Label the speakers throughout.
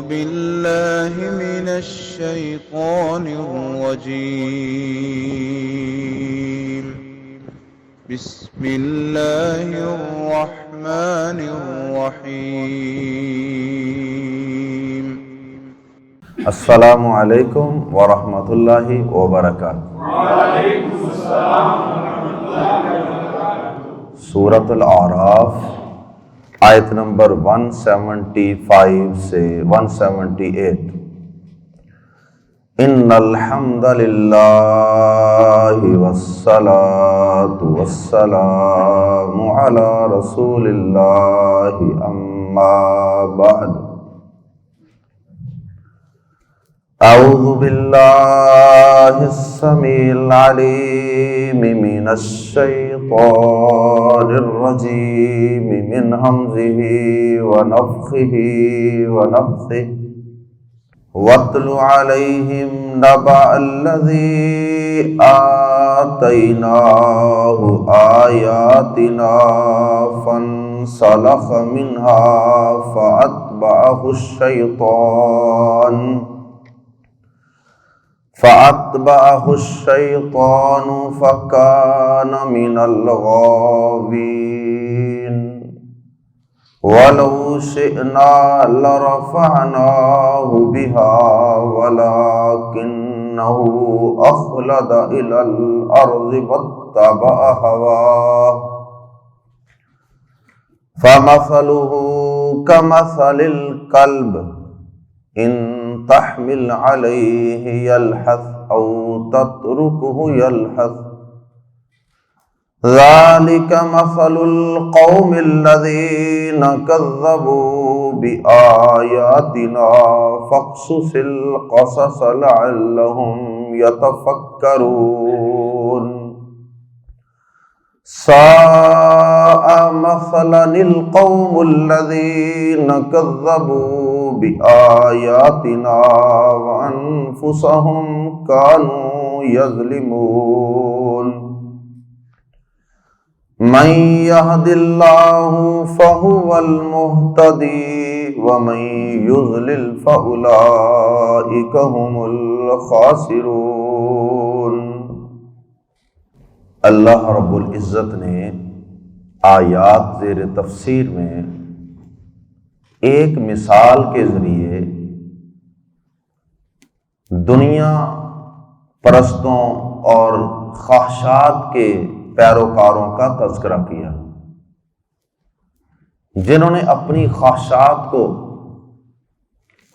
Speaker 1: بالله من الشيطان الرجيم. بسم الله الرحمن الرحيم.
Speaker 2: السلام علیکم ورحمۃ اللہ وبرکاتہ۔
Speaker 3: وعلیکم السلام ورحمۃ اللہ وبرکاتہ۔
Speaker 2: سورۃ الاعراف آیت نمبر 175 سے 178۔ ان الحمد للہ والصلاة والسلام علی رسول اللہ اما بعد۔ اعوذ باللہ السمیع العلیم من الشیطان الرجیم من ہمزہ ونفخہ ونفثہ۔ واتل علیہم نبأ الذی آتیناہ آیاتنا فانسلخ منہا فأتبعه الشيطان فكان من الغاوين ولو شئنا لرفعناه بها ولكنه أخلد إلى الأرض واتبع هواه فمثله كمثل الكلب إن تحمل عليه يلحث أو تتركه يلحث ذلك مثل القوم الذين كذبوا بآياتنا فاقصص القصص لعلهم يتفكرون ساء مثلا القوم الذين كذبوا بآياتنا وأنفسهم كانوا يظلمون من يهد الله فهو المهتدي ومن يضلل فأولئك هم الخاسرون۔ اللہ رب العزت نے آیات زیر تفسیر میں ایک مثال کے ذریعے دنیا پرستوں اور خواہشات کے پیروکاروں کا تذکرہ کیا، جنہوں نے اپنی خواہشات کو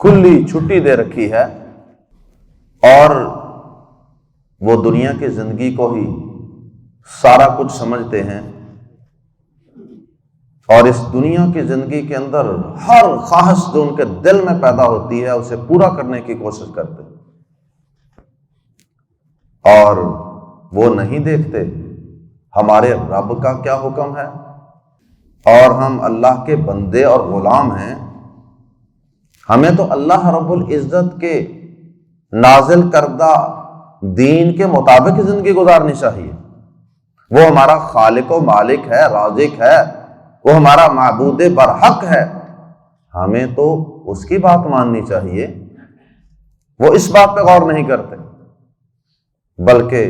Speaker 2: کھلی چھٹی دے رکھی ہے اور وہ دنیا کی زندگی کو ہی سارا کچھ سمجھتے ہیں، اور اس دنیا کی زندگی کے اندر ہر خواہش جو ان کے دل میں پیدا ہوتی ہے اسے پورا کرنے کی کوشش کرتے ہیں، اور وہ نہیں دیکھتے ہمارے رب کا کیا حکم ہے، اور ہم اللہ کے بندے اور غلام ہیں، ہمیں تو اللہ رب العزت کے نازل کردہ دین کے مطابق زندگی گزارنی چاہیے۔ وہ ہمارا خالق و مالک ہے، رازق ہے، وہ ہمارا معبود برحق ہے، ہمیں تو اس کی بات ماننی چاہیے۔ وہ اس بات پہ غور نہیں کرتے، بلکہ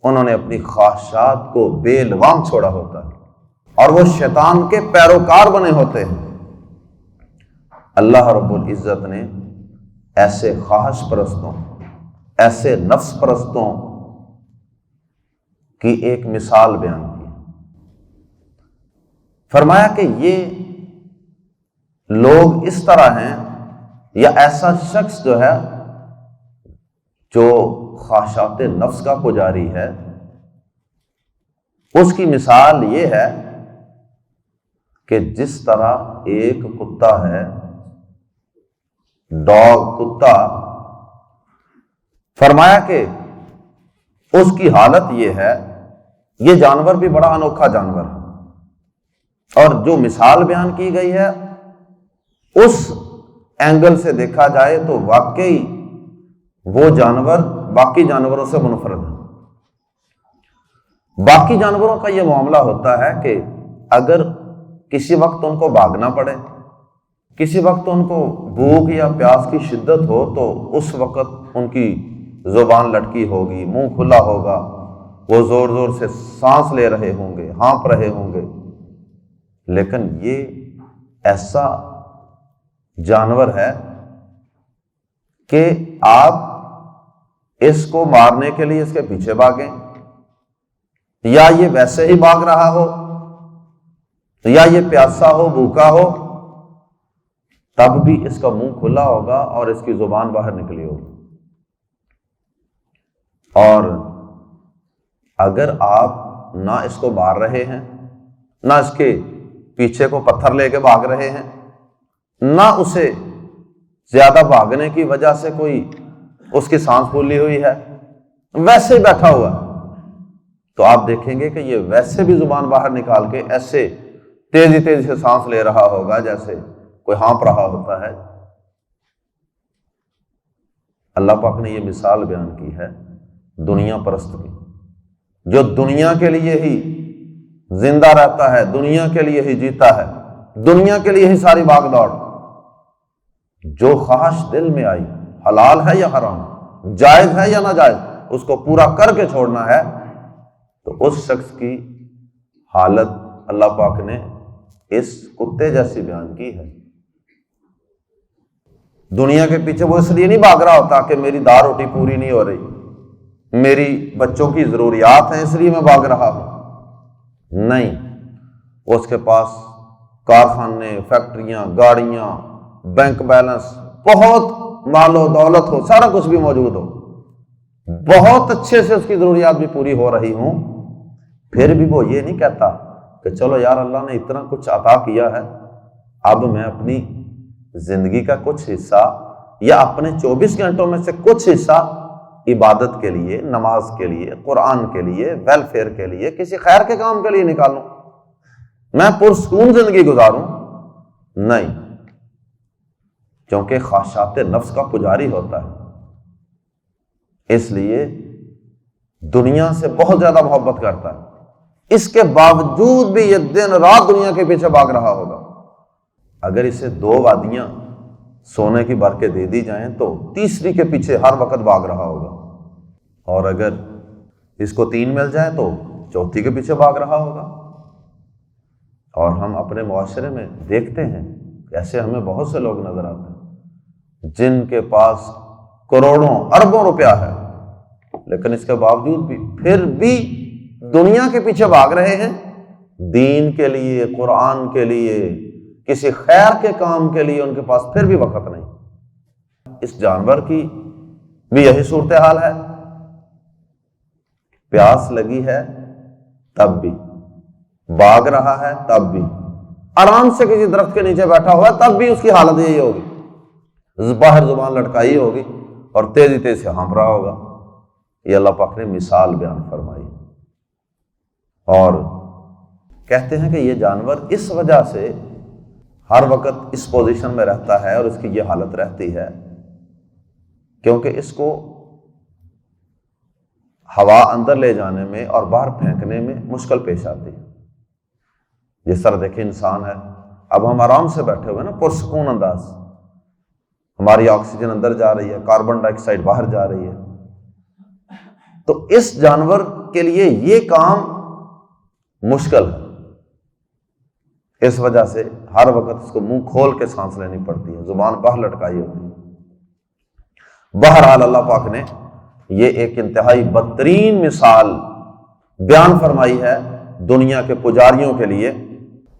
Speaker 2: انہوں نے اپنی خواہشات کو بے لگام چھوڑا ہوتا ہے اور وہ شیطان کے پیروکار بنے ہوتے ہیں۔ اللہ رب العزت نے ایسے خواہش پرستوں، ایسے نفس پرستوں کی ایک مثال بیان کی، فرمایا کہ یہ لوگ اس طرح ہیں، یا ایسا شخص جو ہے جو خواہشات نفس کا پجاری ہے، اس کی مثال یہ ہے کہ جس طرح ایک کتا ہے، ڈاگ، کتا، فرمایا کہ اس کی حالت یہ ہے، یہ جانور بھی بڑا انوکھا جانور ہے، اور جو مثال بیان کی گئی ہے اس اینگل سے دیکھا جائے تو واقعی وہ جانور باقی جانوروں سے منفرد ہے۔ باقی جانوروں کا یہ معاملہ ہوتا ہے کہ اگر کسی وقت ان کو بھاگنا پڑے کسی وقت ان کو بھوک یا پیاس کی شدت ہو تو اس وقت ان کی زبان لٹکی ہوگی، منہ کھلا ہوگا، وہ زور زور سے سانس لے رہے ہوں گے، ہانپ رہے ہوں گے، لیکن یہ ایسا جانور ہے کہ آپ اس کو مارنے کے لیے اس کے پیچھے بھاگیں، یا یہ ویسے ہی بھاگ رہا ہو، یا یہ پیاسا ہو، بھوکا ہو، تب بھی اس کا منہ کھلا ہوگا اور اس کی زبان باہر نکلی ہوگی۔ اور اگر آپ نہ اس کو مار رہے ہیں، نہ اس کے پیچھے کو پتھر لے کے بھاگ رہے ہیں، نہ اسے زیادہ بھاگنے کی وجہ سے کوئی اس کی سانس پھولی ہوئی ہے، ویسے ہی بیٹھا ہوا ہے، تو آپ دیکھیں گے کہ یہ ویسے بھی زبان باہر نکال کے ایسے تیزی تیزی سے سانس لے رہا ہوگا جیسے کوئی ہانپ رہا ہوتا ہے۔ اللہ پاک نے یہ مثال بیان کی ہے دنیا پرست کی، جو دنیا کے لیے ہی زندہ رہتا ہے، دنیا کے لیے ہی جیتا ہے، دنیا کے لیے ہی ساری بھاگ دوڑ، جو خواہش دل میں آئی، حلال ہے یا حرام، جائز ہے یا ناجائز، اس کو پورا کر کے چھوڑنا ہے، تو اس شخص کی حالت اللہ پاک نے اس کتے جیسی بیان کی ہے۔ دنیا کے پیچھے وہ اس لیے نہیں بھاگ رہا ہوتا کہ میری دار روٹی پوری نہیں ہو رہی، میری بچوں کی ضروریات ہیں اس لیے میں بھاگ رہا ہوں، نہیں، اس کے پاس کارخانے، فیکٹریاں، گاڑیاں، بینک بیلنس، بہت مال و دولت ہو، سارا کچھ بھی موجود ہو، بہت اچھے سے اس کی ضروریات بھی پوری ہو رہی ہوں، پھر بھی وہ یہ نہیں کہتا کہ چلو یار اللہ نے اتنا کچھ عطا کیا ہے، اب میں اپنی زندگی کا کچھ حصہ یا اپنے 24 گھنٹوں میں سے کچھ حصہ عبادت کے لیے، نماز کے لیے، قرآن کے لیے، ویلفیئر کے لیے، کسی خیر کے کام کے لیے نکالوں، میں پرسکون زندگی گزاروں، نہیں، کیونکہ خواہشات نفس کا پجاری ہوتا ہے، اس لیے دنیا سے بہت زیادہ محبت کرتا ہے، اس کے باوجود بھی یہ دن رات دنیا کے پیچھے بھاگ رہا ہوگا۔ اگر اسے 2 وادیاں سونے کی بھر کے دے دی جائیں تو تیسری کے پیچھے ہر وقت بھاگ رہا ہوگا، اور اگر اس کو 3 مل جائیں تو چوتھی کے پیچھے بھاگ رہا ہوگا۔ اور ہم اپنے معاشرے میں دیکھتے ہیں، ایسے ہمیں بہت سے لوگ نظر آتے ہیں جن کے پاس کروڑوں اربوں روپیہ ہے، لیکن اس کے باوجود بھی پھر بھی دنیا کے پیچھے بھاگ رہے ہیں، دین کے لیے، قرآن کے لیے، کسی خیر کے کام کے لیے ان کے پاس پھر بھی وقت نہیں۔ اس جانور کی بھی یہی صورتحال ہے، پیاس لگی ہے تب بھی، بھاگ رہا ہے تب بھی، آرام سے کسی درخت کے نیچے بیٹھا ہوا ہے تب بھی اس کی حالت یہی ہوگی، باہر زبان لٹکائی ہوگی اور تیزی تیزی سے ہانپ رہا ہوگا۔ یہ اللہ پاک نے مثال بیان فرمائی، اور کہتے ہیں کہ یہ جانور اس وجہ سے ہر وقت اس پوزیشن میں رہتا ہے اور اس کی یہ حالت رہتی ہے کیونکہ اس کو ہوا اندر لے جانے میں اور باہر پھینکنے میں مشکل پیش آتی ہے۔ جس طرح دیکھیں انسان ہے، اب ہم آرام سے بیٹھے ہوئے نا، پرسکون انداز، ہماری آکسیجن اندر جا رہی ہے، کاربن ڈائی آکسائڈ باہر جا رہی ہے، تو اس جانور کے لیے یہ کام مشکل ہے، اس وجہ سے ہر وقت اس کو منہ کھول کے سانس لینی پڑتی ہے، زبان باہر لٹکائی ہوتی ہے۔ بہرحال اللہ پاک نے یہ ایک انتہائی بدترین مثال بیان فرمائی ہے دنیا کے پجاریوں کے لیے۔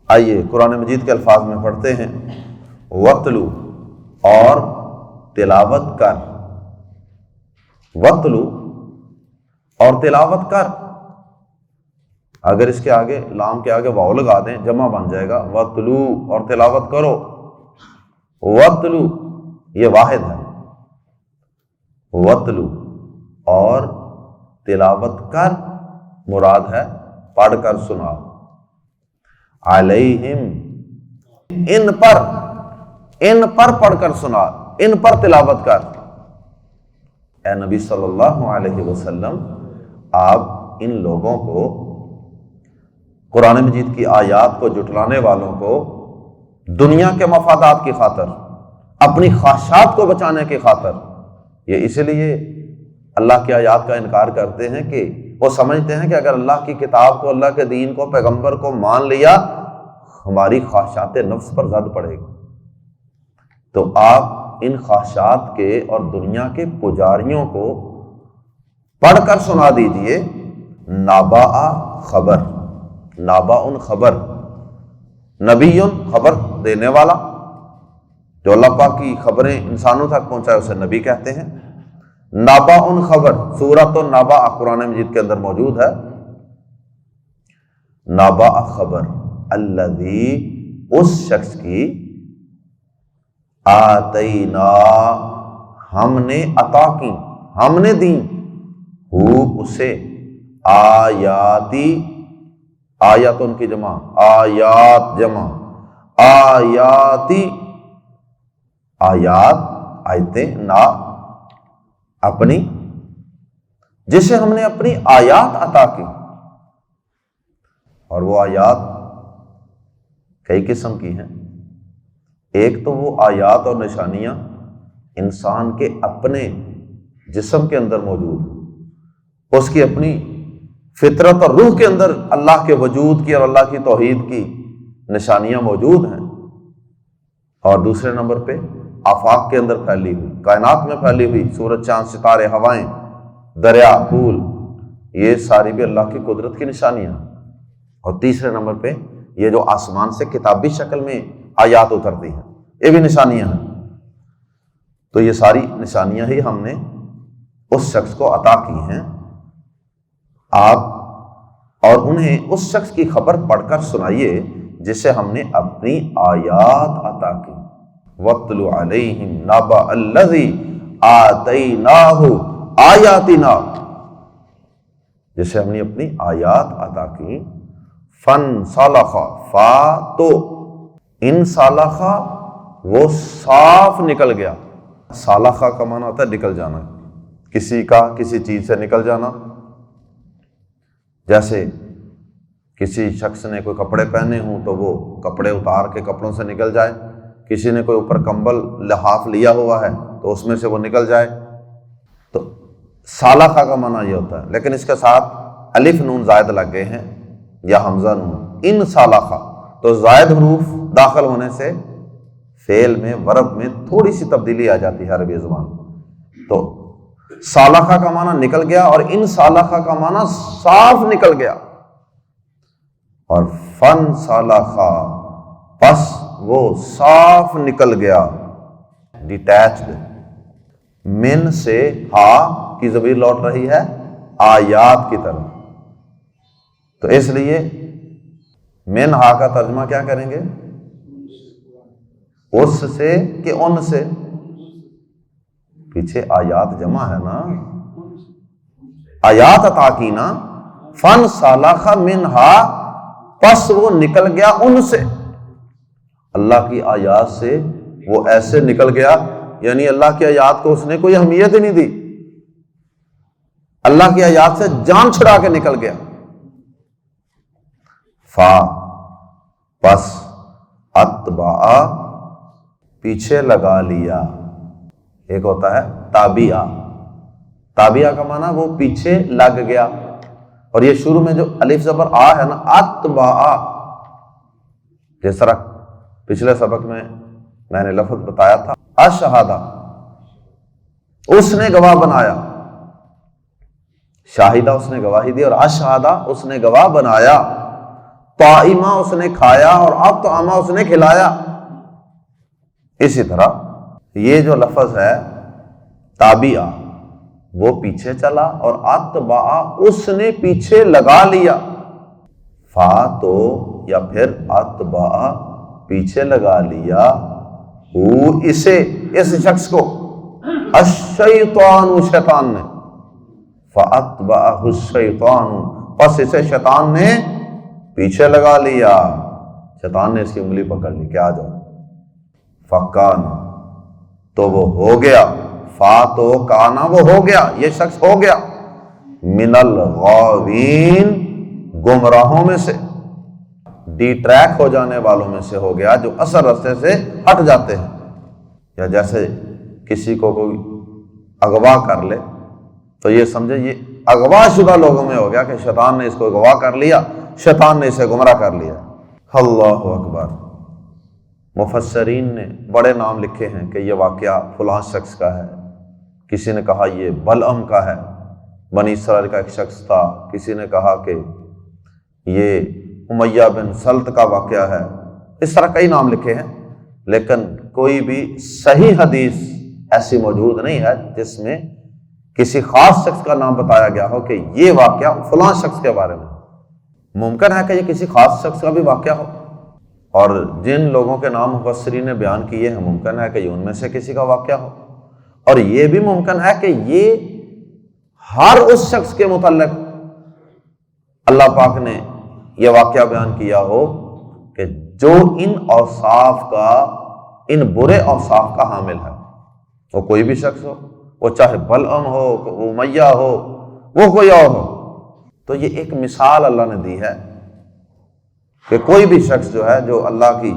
Speaker 2: آئیے قرآن مجید کے الفاظ میں پڑھتے ہیں، وَاتْلُو، اور تلاوت کر، وَاتْلُو، اور تلاوت کر، اگر اس کے آگے لام کے آگے واو لگا دیں جمع بن جائے گا، وَاتْلُو، اور تلاوت کرو، وَاتْلُو یہ واحد ہے، وَاتْلُو اور تلاوت کر مراد ہے پڑھ کر سنا، علیہم، ان پر پڑھ کر سنا، ان پر تلاوت کر۔ اے نبی صلی اللہ علیہ وسلم، آپ ان لوگوں کو، قرآن مجید کی آیات کو جھٹلانے والوں کو، دنیا کے مفادات کی خاطر، اپنی خواہشات کو بچانے کی خاطر، یہ اس لیے اللہ کی آیات کا انکار کرتے ہیں کہ وہ سمجھتے ہیں کہ اگر اللہ کی کتاب کو، اللہ کے دین کو، پیغمبر کو مان لیا، ہماری خواہشات نفس پر زد پڑے گی۔ تو آپ ان خواہشات کے اور دنیا کے پجاریوں کو پڑھ کر سنا دیجئے نابا خبر، نابا خبر، نبی خبر دینے والا، جو اللہ پاک کی خبریں انسانوں تک پہنچائے اسے نبی کہتے ہیں۔ نابا خبر، سورۃ النبا قرآن مجید کے اندر موجود ہے۔ نابا خبر الذی، اس شخص کی، آتینا، ہم نے عطا کی، ہم نے دی، ہو اسے، آیاتی، آیات ان کی جمع، آیات جمع، آیاتی، آیات، آیتیں، نا، اپنی، جسے ہم نے اپنی آیات عطا کی۔ اور وہ آیات کئی قسم کی ہیں۔ ایک تو وہ آیات اور نشانیاں انسان کے اپنے جسم کے اندر موجود ہیں، اس کی اپنی فطرت اور روح کے اندر اللہ کے وجود کی اور اللہ کی توحید کی نشانیاں موجود ہیں۔ اور دوسرے نمبر پہ آفاق کے اندر پھیلی ہوئی، کائنات میں پھیلی ہوئی سورج، چاند، ستارے، ہوائیں، دریا، پھول، یہ ساری بھی اللہ کی قدرت کی نشانیاں۔ اور تیسرے نمبر پہ یہ جو آسمان سے کتابی شکل میں آیات اترتی ہیں، یہ بھی نشانیاں ہیں۔ تو یہ ساری نشانیاں ہی ہم نے اس شخص کو عطا کی ہیں۔ آپ اور انہیں اس شخص کی خبر پڑھ کر سنائیے جسے ہم نے اپنی آیات عطا کی۔ وَاتْلُ عَلَيْهِمْ نَبَأَ الَّذِي آتَيْنَاهُ آیَاتِنَا، جسے ہم نے اپنی آیات عطا کی۔ فَانْسَلَخَ، فا تو انسلخ، وہ صاف نکل گیا۔ سالخہ کا معنی ہوتا ہے نکل جانا، کسی کا کسی چیز سے نکل جانا۔ جیسے کسی شخص نے کوئی کپڑے پہنے ہوں تو وہ کپڑے اتار کے کپڑوں سے نکل جائے، کسی نے کوئی اوپر کمبل لحاف لیا ہوا ہے تو اس میں سے وہ نکل جائے۔ تو سالخہ کا معنی یہ ہوتا ہے، لیکن اس کے ساتھ الف نون زائد لگ گئے ہیں یا حمزہ نون، ان سالخہ، تو زائد حروف داخل ہونے سے فعل میں، ورب میں تھوڑی سی تبدیلی آ جاتی ہے عربی زبان۔ تو سالخہ کا معنی نکل گیا، اور ان سالخہ کا معنی صاف نکل گیا۔ اور فن سالخہ، پس وہ صاف نکل گیا، ڈیٹیچڈ، من سے ہا کی ضمیر لوٹ رہی ہے آیات کی طرف، تو اس لیے من ہا کا ترجمہ کیا کریں گے؟ اس سے کہ ان سے، پیچھے آیات جمع ہے نا، آیات عطا کی نا۔ فن سالخ منہا، پس وہ نکل گیا ان سے، اللہ کی آیات سے وہ ایسے نکل گیا، یعنی اللہ کی آیات کو اس نے کوئی اہمیت ہی نہیں دی، اللہ کی آیات سے جان چھڑا کے نکل گیا۔ فا، پس، اتبع، پیچھے لگا لیا۔ ایک ہوتا ہے تابعہ، تابعہ کا معنی وہ پیچھے لگ گیا، اور یہ شروع میں جو الف زبر آ ہے نا، اتبع، جس طرح پچھلے سبق میں نے لفظ بتایا تھا، اشہادہ، اس نے گواہ بنایا، شاہدہ اس نے گواہی دی، اور اشہادہ اس نے گواہ بنایا، طائمہ اس نے کھایا، اور اطعمہ اس نے کھلایا۔ اسی طرح یہ جو لفظ ہے تابعہ، وہ پیچھے چلا، اور اتبع اس نے پیچھے لگا لیا۔ فا تو یا پھر اتبع پیچھے لگا لیا، ہو اسے، اس شخص کو، الشیطان شیطان نے، فاتبعہ الشیطان، پس اسے شیطان نے پیچھے لگا لیا، شیطان نے اس کی انگلی پکڑ لی کہ آ جاؤ۔ فکان، تو وہ ہو گیا، فا تو کانا، وہ ہو گیا، یہ شخص ہو گیا، من الغاوین، گمراہوں میں سے، ڈی ٹریک ہو جانے والوں میں سے ہو گیا، جو اصل راستے سے ہٹ جاتے ہیں۔ یا جیسے کسی کو کوئی اغوا کر لے تو یہ سمجھے یہ اغوا شدہ لوگوں میں ہو گیا کہ شیطان نے اس کو اغوا کر لیا، شیطان نے اسے گمراہ کر لیا۔ اللہ اکبر۔ مفسرین نے بڑے نام لکھے ہیں کہ یہ واقعہ فلاں شخص کا ہے، کسی نے کہا یہ بلعم کا ہے، بنی اسرائیل کا ایک شخص تھا، کسی نے کہا کہ یہ امیہ بن سلط کا واقعہ ہے، اس طرح کئی نام لکھے ہیں، لیکن کوئی بھی صحیح حدیث ایسی موجود نہیں ہے جس میں کسی خاص شخص کا نام بتایا گیا ہو کہ یہ واقعہ فلاں شخص کے بارے میں۔ ممکن ہے کہ یہ کسی خاص شخص کا بھی واقعہ ہو، اور جن لوگوں کے نام مفسرین نے بیان کیے ہیں ممکن ہے کہ یہ ان میں سے کسی کا واقعہ ہو، اور یہ بھی ممکن ہے کہ یہ ہر اس شخص کے متعلق اللہ پاک نے یہ واقعہ بیان کیا ہو کہ جو ان اوصاف کا، ان برے اوصاف کا حامل ہے، وہ کوئی بھی شخص ہو، وہ چاہے بلعم ہو، امیہ ہو، وہ کوئی اور ہو۔ تو یہ ایک مثال اللہ نے دی ہے کہ کوئی بھی شخص جو ہے جو اللہ کی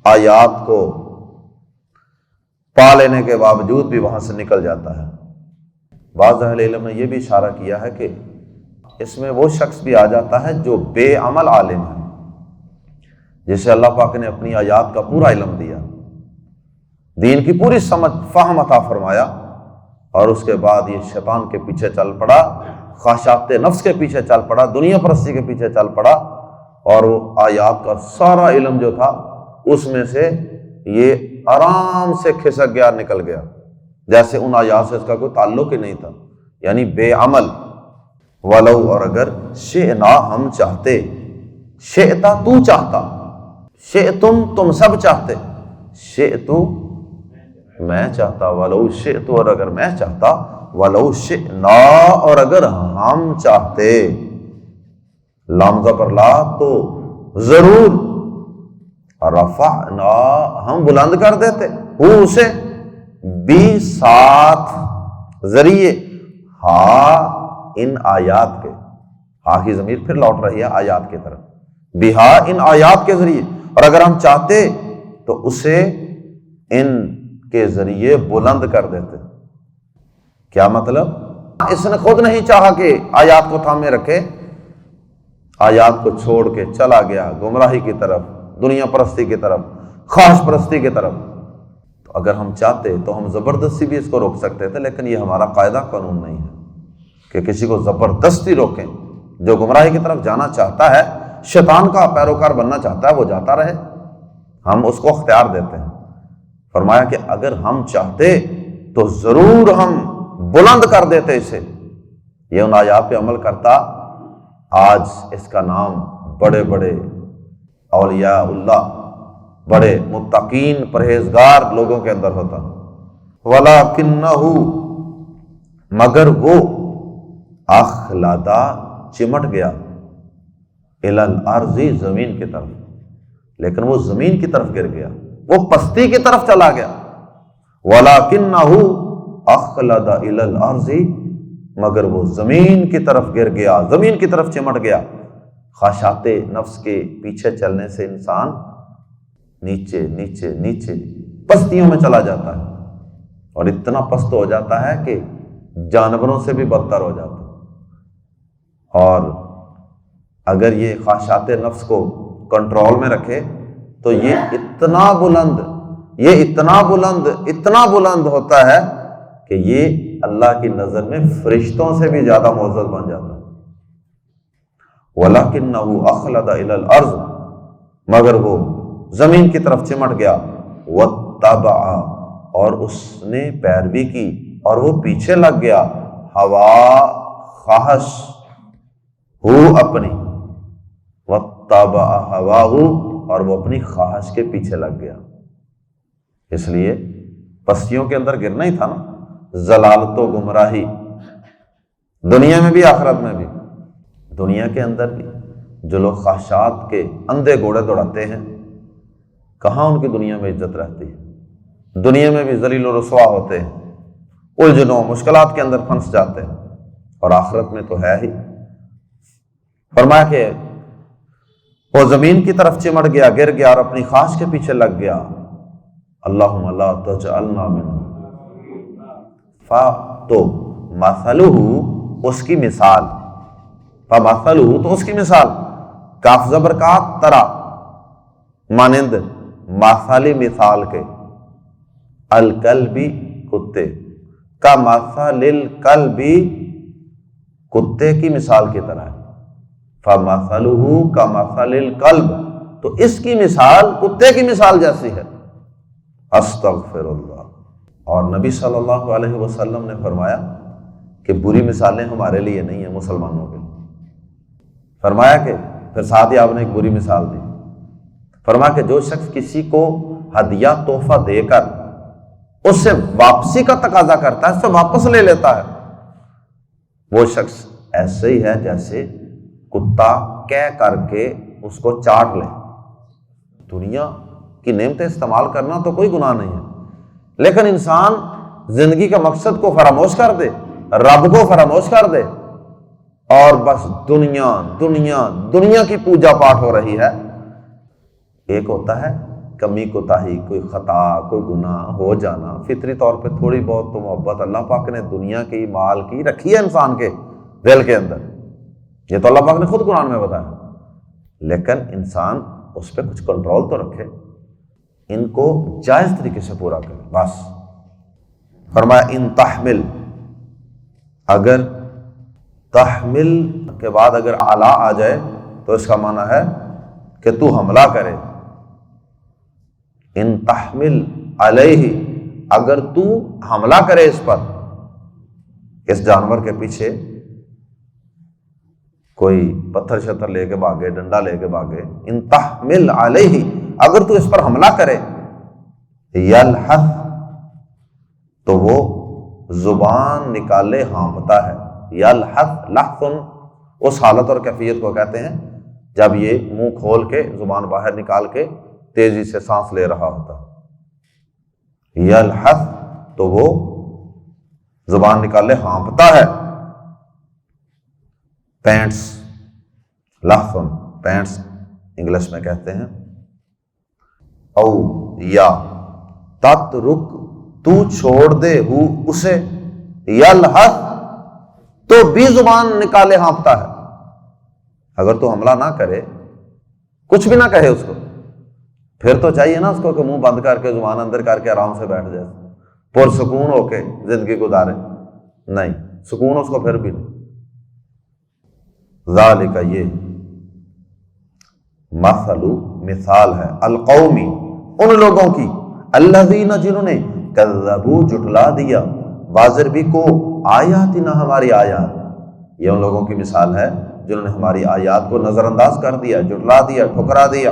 Speaker 2: آیات کو پا لینے کے باوجود بھی وہاں سے نکل جاتا ہے۔ بعض اہل علم نے یہ بھی اشارہ کیا ہے کہ اس میں وہ شخص بھی آ جاتا ہے جو بے عمل عالم ہے، جسے اللہ پاک نے اپنی آیات کا پورا علم دیا، دین کی پوری سمجھ فہم عطا فرمایا، اور اس کے بعد یہ شیطان کے پیچھے چل پڑا، خواہشات نفس کے پیچھے چل پڑا، دنیا پرستی کے پیچھے چل پڑا، اور وہ آیات کا سارا علم جو تھا اس میں سے یہ آرام سے کھسک گیا، نکل گیا، جیسے ان آیات سے اس کا کوئی تعلق ہی نہیں تھا، یعنی بے عمل۔ ولو، اور اگر شئنا، ہم چاہتے، شئتا تو چاہتا، شئتم تم سب چاہتے، شئتو میں چاہتا، ولو شئتو اور اگر میں چاہتا، ولو شئنا اور اگر ہم چاہتے، لام زبر لا تو ضرور، رفعنا ہم بلند کر دیتے، ہو اسے، بھی ساتھ ذریعے، ہاں ان آیات کے، ہاں کی ضمیر پھر لوٹ رہی ہے آیات کی طرف، بہا ان آیات کے ذریعے، اور اگر ہم چاہتے تو اسے ان کے ذریعے بلند کر دیتے۔ کیا مطلب؟ اس نے خود نہیں چاہا کہ آیات کو تھامے رکھے، آیات کو چھوڑ کے چلا گیا گمراہی کی طرف، دنیا پرستی کی طرف، خواہش پرستی کی طرف۔ تو اگر ہم چاہتے تو ہم زبردستی بھی اس کو روک سکتے تھے، لیکن یہ ہمارا قاعدہ قانون نہیں ہے کہ کسی کو زبردستی روکیں۔ جو گمراہی کی طرف جانا چاہتا ہے، شیطان کا پیروکار بننا چاہتا ہے، وہ جاتا رہے، ہم اس کو اختیار دیتے ہیں۔ فرمایا کہ اگر ہم چاہتے تو ضرور ہم بلند کر دیتے اسے، یہ ان آیات پہ عمل کرتا، آج اس کا نام بڑے بڑے اولیاء اللہ، بڑے متقین پرہیزگار لوگوں کے اندر ہوتا۔ وَلَكِنَّهُ، مگر وہ، اخلدا، چمٹ گیا، الی الارض، زمین کی طرف، لیکن وہ زمین کی طرف گر گیا، وہ پستی کی طرف چلا گیا۔ وَلَكِنَّهُ اخلد الی الارض، مگر وہ زمین کی طرف گر گیا، زمین کی طرف چمٹ گیا۔ خواہشات نفس کے پیچھے چلنے سے انسان نیچے نیچے نیچے پستیوں میں چلا جاتا ہے، اور اتنا پست ہو جاتا ہے کہ جانوروں سے بھی بدتر ہو جاتا ہے۔ اور اگر یہ خواہشات نفس کو کنٹرول میں رکھے تو یہ اتنا بلند، یہ اتنا بلند، اتنا بلند ہوتا ہے کہ یہ اللہ کی نظر میں فرشتوں سے بھی زیادہ معزز بن جاتا ہے۔ وَلَكِنَّهُ أَخْلَدَ إِلَى الْأَرْضِ، مگر وہ زمین کی طرف چمٹ گیا، وَاتَّبَعَ، اور اس نے پیروی کی، اور وہ پیچھے لگ گیا، ہوا، خواہش، ہو اپنی، وَاتَّبَعَ هَوَاهُ، اور وہ اپنی خواہش کے پیچھے لگ گیا۔ اس لیے پستیوں کے اندر گرنا ہی تھا نا، ضلالت و گمراہی، دنیا میں بھی آخرت میں بھی۔ دنیا کے اندر بھی جو لوگ خواہشات کے اندھے گھوڑے دوڑاتے ہیں، کہاں ان کی دنیا میں عزت رہتی ہے؟ دنیا میں بھی ذلیل و رسوا ہوتے ہیں، الجھنوں مشکلات کے اندر پھنس جاتے ہیں، اور آخرت میں تو ہے ہی۔ فرمایا کہ وہ زمین کی طرف چمٹ گیا، گر گیا اور اپنی خواہش کے پیچھے لگ گیا۔ اللہم لا تجعلنا منہم۔ تو مثلہ، اس کی مثال، فمثلہ، تو اس کی مثال، کاف زبر کا طرح، مانند، مثالی مثال کے، الکلبی کتے، کا مثل الکلبی، کتے کی مثال کی طرح ہے، فمثلہ کمثل الکلب، تو اس کی مثال کتے کی مثال جیسی ہے۔ استغفر اللہ۔ اور نبی صلی اللہ علیہ وسلم نے فرمایا کہ بری مثالیں ہمارے لیے نہیں ہیں، مسلمانوں کے لیے۔ فرمایا کہ پھر ساتھ ہی آپ نے ایک بری مثال دی، فرمایا کہ جو شخص کسی کو ہدیہ تحفہ دے کر اس سے واپسی کا تقاضا کرتا ہے، اس سے واپس لے لیتا ہے، وہ شخص ایسے ہی ہے جیسے کتا کہہ کر کے اس کو چاٹ لے۔ دنیا کی نعمتیں استعمال کرنا تو کوئی گناہ نہیں ہے، لیکن انسان زندگی کے مقصد کو فراموش کر دے، رب کو فراموش کر دے، اور بس دنیا دنیا دنیا کی پوجا پاٹ ہو رہی ہے۔ ایک ہوتا ہے کمی کوتاہی، کوئی خطا، کوئی گناہ ہو جانا، فطری طور پہ تھوڑی بہت تو محبت اللہ پاک نے دنیا کی، مال کی رکھی ہے انسان کے دل کے اندر، یہ تو اللہ پاک نے خود قرآن میں بتایا، لیکن انسان اس پہ کچھ کنٹرول تو رکھے، ان کو جائز طریقے سے پورا کرے بس۔ فرمایا ان تحمل، اگر تحمل کے بعد اگر اعلیٰ آ جائے تو اس کا معنی ہے کہ تو حملہ کرے۔ ان تحمل علیہ، اگر تو حملہ کرے اس پر، اس جانور کے پیچھے کوئی پتھر شتر لے کے بھاگے، ڈنڈا لے کے بھاگے، ان تحمل علیہ، اگر تو اس پر حملہ کرے، یلحظ، تو وہ زبان نکالے ہانپتا ہے۔ یلحظ، لحظن اس حالت اور کیفیت کو کہتے ہیں جب یہ منہ کھول کے زبان باہر نکال کے تیزی سے سانس لے رہا ہوتا۔ یلحظ، تو وہ زبان نکالے ہانپتا ہے۔ پینٹس، لحظن، پینٹس انگلش میں کہتے ہیں۔ او یا تترک، تو چھوڑ دے، ہو اسے، یلحظ، تو بھی زبان نکالے ہانپتا ہے۔ اگر تو حملہ نہ کرے، کچھ بھی نہ کہے اس کو، پھر تو چاہیے نا اس کو کہ منہ بند کر کے زبان اندر کر کے آرام سے بیٹھ جائے، پرسکون ہو کے زندگی گزارے، نہیں، سکون اس کو پھر بھی نہیں۔ ذالک، یہ مثل، مثال ہے، القومی، ان لوگوں کی، الذین، جنہوں نے کذبوا، جھٹلا دیا، بازربی کو، آیاتنا، ہماری آیات، یہ ان لوگوں کی مثال ہے جنہوں نے ہماری آیات کو نظر انداز کر دیا، جھٹلا دیا، ٹھکرا دیا۔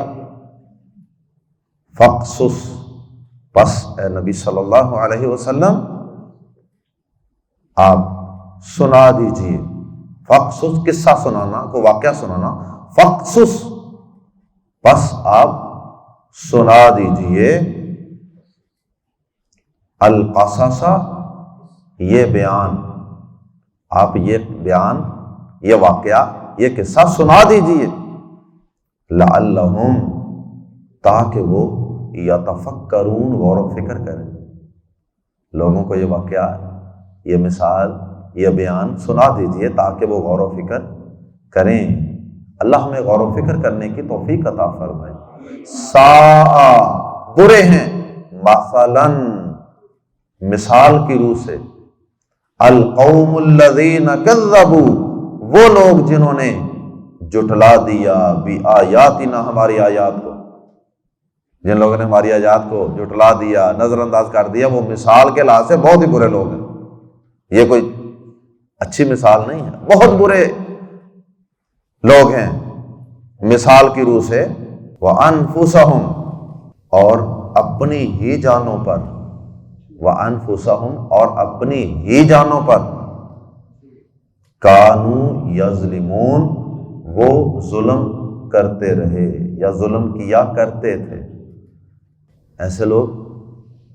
Speaker 2: فقصص، پس اے نبی صلی اللہ علیہ وسلم آپ سنا دیجئے، فقصص، قصہ سنانا، کو واقعہ سنانا، فقصص، پس آپ سنا دیجئے، القصص، یہ بیان، آپ یہ بیان، یہ واقعہ، یہ قصہ سنا دیجئے، لعلہم، تاکہ وہ یتفکرون، غور و فکر کریں۔ لوگوں کو یہ واقعہ، یہ مثال، یہ بیان سنا دیجئے تاکہ وہ غور و فکر کریں۔ اللہ ہمیں غور و فکر کرنے کی توفیق عطا فرمائے۔ ساء، برے ہیں، مثلاً، مثال کی روح سے، القوم الذین کذبوا، وہ لوگ جنہوں نے جھٹلا دیا، بآیاتنا، ہماری آیات کو، جن لوگوں نے ہماری آیات کو جھٹلا دیا، نظر انداز کر دیا، وہ مثال کے لحاظ سے بہت ہی برے لوگ ہیں۔ یہ کوئی اچھی مثال نہیں ہے، بہت برے لوگ ہیں مثال کی روح سے۔ وَأَنفُسَهُمْ، اور اپنی ہی جانوں پر، وَأَنفُسَهُمْ، اور اپنی ہی جانوں پر، كَانُوا يَظْلِمُونَ، وہ ظلم کرتے رہے یا ظلم کیا کرتے تھے۔ ایسے لوگ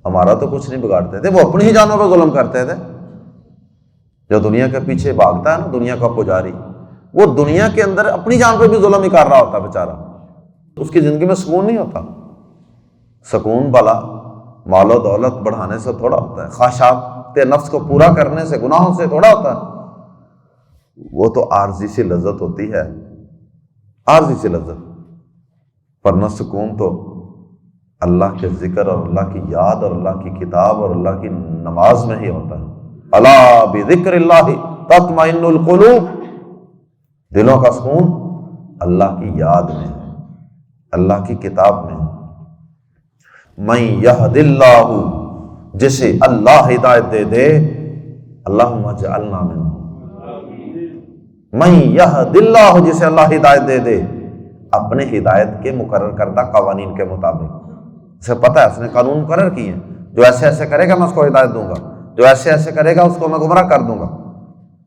Speaker 2: ہمارا تو کچھ نہیں بگاڑتے تھے، وہ اپنی ہی جانوں پر ظلم کرتے تھے۔ جو دنیا کے پیچھے بھاگتا ہے نا، دنیا کا پجاری، وہ دنیا کے اندر اپنی جان پہ بھی ظلم ہی کر رہا ہوتا ہے بیچارہ، تو اس کی زندگی میں سکون نہیں ہوتا۔ سکون بلا مال و دولت بڑھانے سے تھوڑا ہوتا ہے، خواہشات نفس کو پورا کرنے سے، گناہوں سے تھوڑا ہوتا ہے، وہ تو عارضی سی لذت ہوتی ہے، عارضی سی لذت، ورنہ سکون تو اللہ کے ذکر اور اللہ کی یاد اور اللہ کی کتاب اور اللہ کی نماز میں ہی ہوتا ہے۔ الا بذکر اللہ تطمئن القلوب، دلوں کا سکون اللہ کی یاد میں ہے، اللہ کی کتاب میں ہے۔ من یہد اللہ، جسے اللہ ہدایت دے دے، اللہم اجعلنا منہ، من یہد اللہ، جسے اللہ ہدایت دے دے اپنے ہدایت کے مقرر کردہ قوانین کے مطابق، اسے پتہ ہے اس نے قانون مقرر کیے ہیں، جو ایسے ایسے کرے گا میں اس کو ہدایت دوں گا، جو ایسے ایسے کرے گا اس کو میں گمراہ کر دوں گا،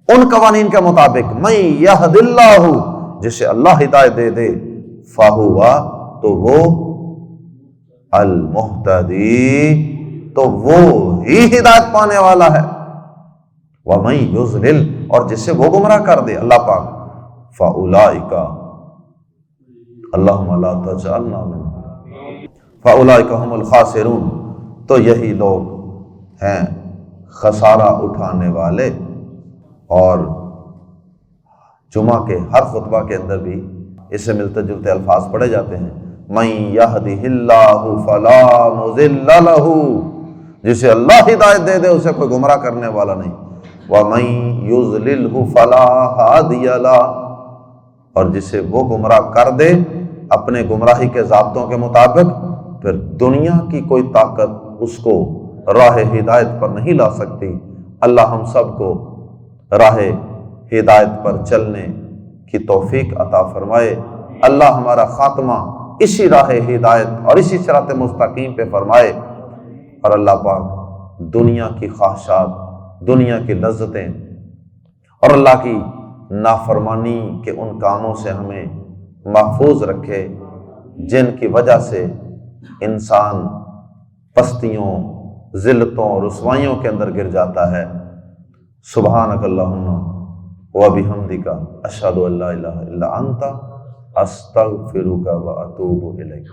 Speaker 2: ان قوانین کے مطابق۔ من یہد اللہ، جسے اللہ ہدایت دے دے، فہوا، تو وہ المہتدی، تو وہ ہی ہدایت پانے والا ہے۔ ومن یضلل، اور جسے وہ گمراہ کر دے اللہ پاک، فاولئک، اللہم لا تجعلنا منہم، فاولئک هم الخاسرون، تو یہی لوگ ہیں خسارہ اٹھانے والے۔ اور جمعہ کے ہر خطبہ کے اندر بھی اس سے ملتے جلتے الفاظ پڑھے جاتے ہیں، من یہدہ اللہ فلا مضل لہ، جسے اللہ ہدایت دے دے اسے کوئی گمراہ کرنے والا نہیں، ومن یضللہ فلا ہادی لہ، اور جسے وہ گمراہ کر دے اپنے گمراہی کے ضابطوں کے مطابق، پھر دنیا کی کوئی طاقت اس کو راہ ہدایت پر نہیں لا سکتی۔ اللہ ہم سب کو راہ ہدایت پر چلنے کی توفیق عطا فرمائے، اللہ ہمارا خاتمہ اسی راہ ہدایت اور اسی صراط مستقیم پہ فرمائے، اور اللہ پاک دنیا کی خواہشات، دنیا کی لذتیں اور اللہ کی نافرمانی کے ان کاموں سے ہمیں محفوظ رکھے جن کی وجہ سے انسان پستیوں، ذلتوں، رسوائیوں کے اندر گر جاتا ہے۔ سبحانک اللہم وبحمدک، اشہد ان لا الہ الا انت، استغفرک واتوب الیک۔